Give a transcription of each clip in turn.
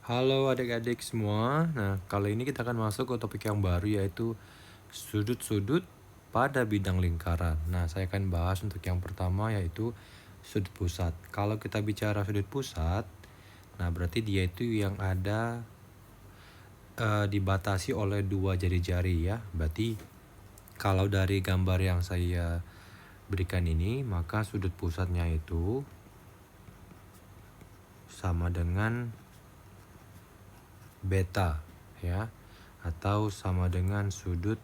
Halo adik-adik semua. Nah, kali ini kita akan masuk ke topik yang baru yaitu sudut-sudut pada bidang lingkaran. Nah, saya akan bahas untuk yang pertama yaitu sudut pusat. Kalau kita bicara sudut pusat, nah berarti dia itu yang ada dibatasi oleh dua jari-jari ya. Berarti kalau dari gambar yang saya berikan ini, maka sudut pusatnya itu sama dengan beta ya, atau sama dengan sudut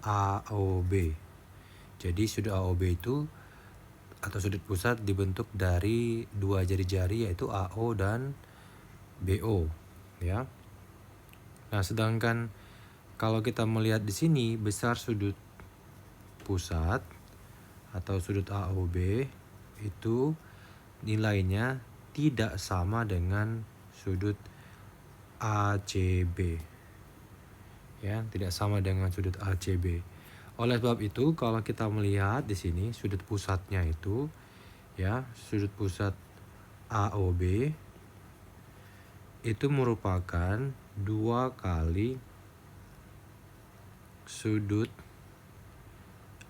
AOB. Jadi sudut AOB itu atau sudut pusat dibentuk dari dua jari-jari yaitu AO dan BO ya. Nah, sedangkan kalau kita melihat di sini besar sudut pusat atau sudut AOB itu nilainya tidak sama dengan sudut ACB. Ya, tidak sama dengan sudut ACB. Oleh sebab itu, kalau kita melihat di sini sudut pusatnya itu ya, sudut pusat AOB itu merupakan 2 kali sudut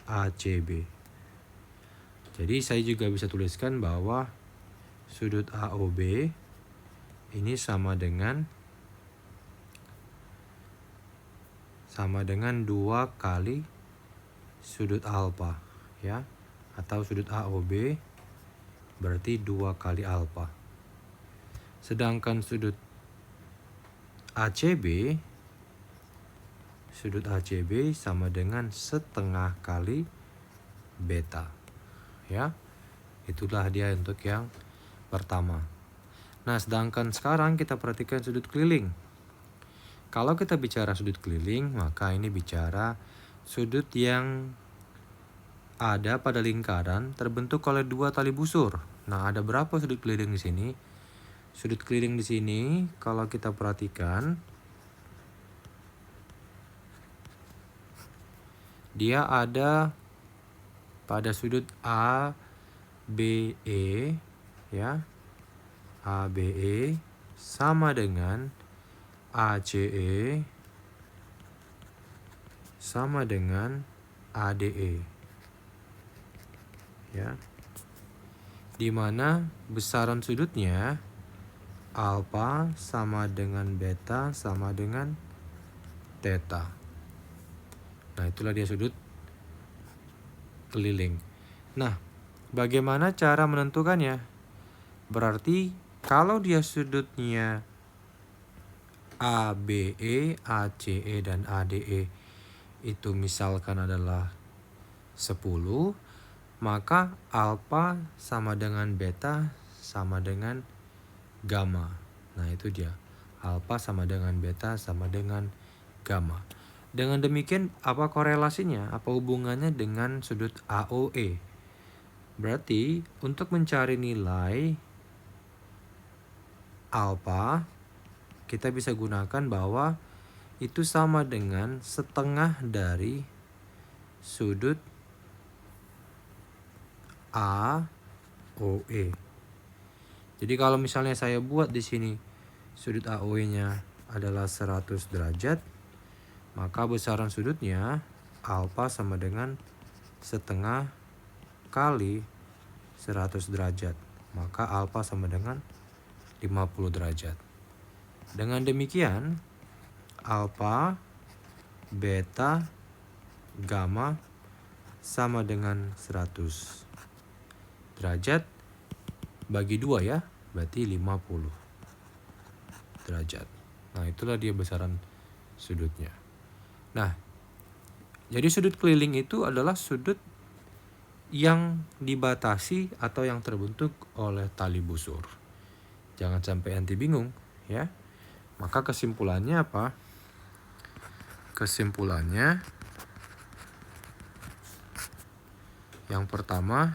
ACB. Jadi saya juga bisa tuliskan bahwa sudut AOB ini sama dengan 2 kali sudut alfa ya, atau sudut AOB berarti 2 kali alfa. Sedangkan sudut ACB sama dengan setengah kali beta ya. Itulah dia untuk yang pertama. Nah, sedangkan sekarang kita perhatikan sudut keliling. Kalau kita bicara sudut keliling, maka ini bicara sudut yang ada pada lingkaran terbentuk oleh 2 tali busur. Nah, ada berapa sudut keliling di sini? Sudut keliling di sini kalau kita perhatikan dia ada pada sudut ABE ya. ABE sama dengan ACE sama dengan ADE ya, di mana besaran sudutnya alfa sama dengan beta sama dengan theta. Nah, itulah dia sudut keliling. Nah, bagaimana cara menentukannya? Berarti kalau dia sudutnya ABE, ACE, dan ADE itu misalkan adalah 10, maka alfa sama dengan beta sama dengan gamma. Nah, itu dia. Alfa sama dengan beta sama dengan gamma. Dengan demikian, apa korelasinya? Apa hubungannya dengan sudut AOE? Berarti untuk mencari nilai alfa, kita bisa gunakan bahwa itu sama dengan setengah dari sudut AOE. Jadi kalau misalnya saya buat di sini sudut AOE-nya adalah 100 derajat, maka besaran sudutnya alfa sama dengan setengah kali 100 derajat. Maka alfa sama dengan 50 derajat. Dengan demikian, alfa, beta, gamma sama dengan 100 derajat bagi 2 ya, berarti 50 derajat. Nah, itulah dia besaran sudutnya. Nah, jadi sudut keliling itu adalah sudut yang dibatasi atau yang terbentuk oleh tali busur. Jangan sampai nanti bingung ya. Maka kesimpulannya apa? Kesimpulannya yang pertama,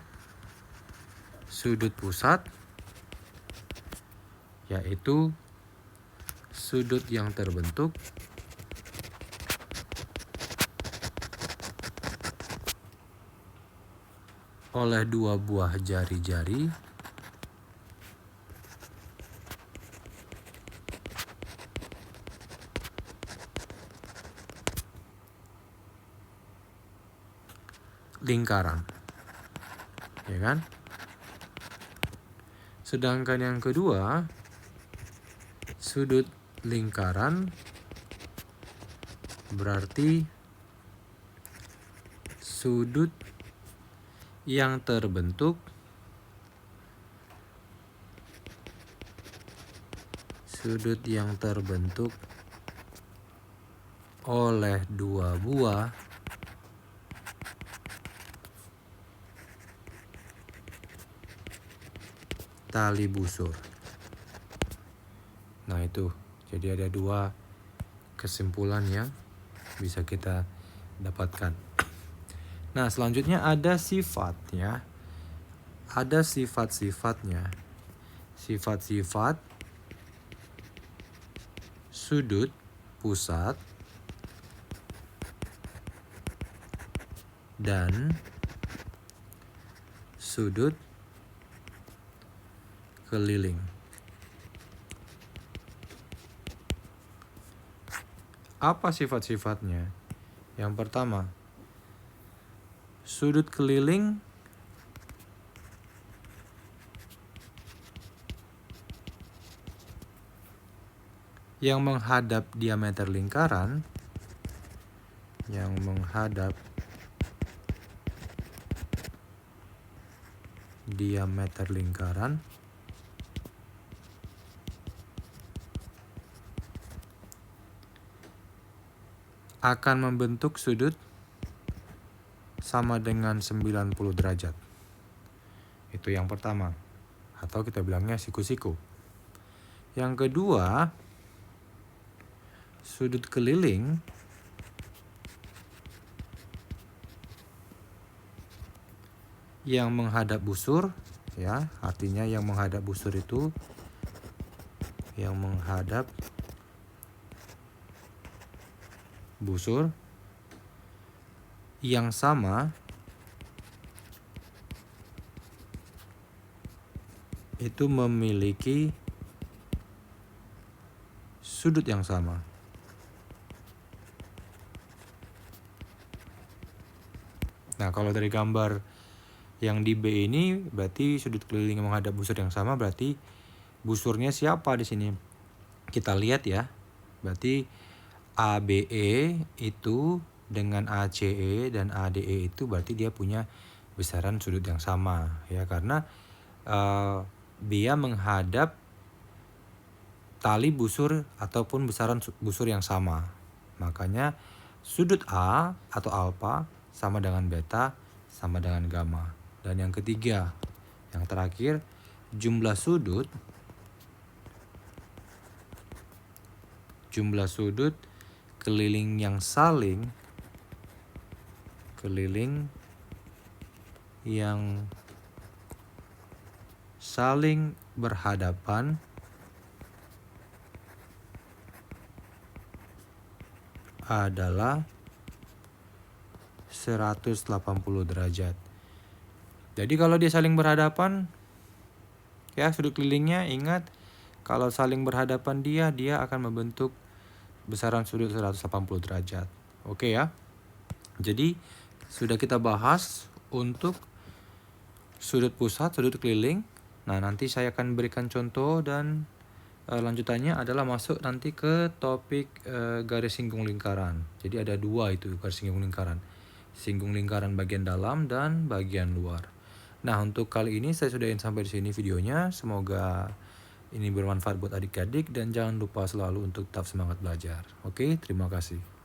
sudut pusat yaitu sudut yang terbentuk oleh 2 buah jari-jari lingkaran. Ya kan? Sedangkan yang kedua, sudut lingkaran berarti sudut yang terbentuk oleh dua buah tali busur. Nah itu, jadi ada dua kesimpulan yang bisa kita dapatkan. Nah selanjutnya ada sifat ya. Ada sifat-sifatnya. Sifat-sifat sudut pusat dan sudut keliling. Apa sifat-sifatnya? Yang pertama, sudut keliling yang menghadap diameter lingkaran, akan membentuk sudut sama dengan 90 derajat. Itu yang pertama, atau kita bilangnya siku-siku. Yang kedua, sudut keliling yang menghadap busur ya, artinya yang menghadap busur itu yang menghadap busur yang sama itu memiliki sudut yang sama. Nah, kalau dari gambar yang di B ini berarti sudut keliling yang menghadap busur yang sama, berarti busurnya siapa di sini? Kita lihat ya. Berarti ABE itu dengan ACE dan ADE itu berarti dia punya besaran sudut yang sama ya, karena dia menghadap tali busur ataupun besaran busur yang sama. Makanya sudut A atau alfa sama dengan beta sama dengan gamma. Dan yang ketiga, yang terakhir, jumlah sudut keliling yang saling berhadapan adalah 180 derajat. Jadi kalau dia saling berhadapan ya, sudut kelilingnya ingat kalau saling berhadapan dia akan membentuk besaran sudut 180 derajat. Oke ya. Jadi sudah kita bahas untuk sudut pusat, sudut keliling. Nah, nanti saya akan berikan contoh dan lanjutannya adalah masuk nanti ke topik garis singgung lingkaran. Jadi ada dua itu garis singgung lingkaran. Singgung lingkaran bagian dalam dan bagian luar. Nah, untuk kali ini saya sudahin sampai di sini videonya. Semoga ini bermanfaat buat adik-adik dan jangan lupa selalu untuk tetap semangat belajar. Oke, terima kasih.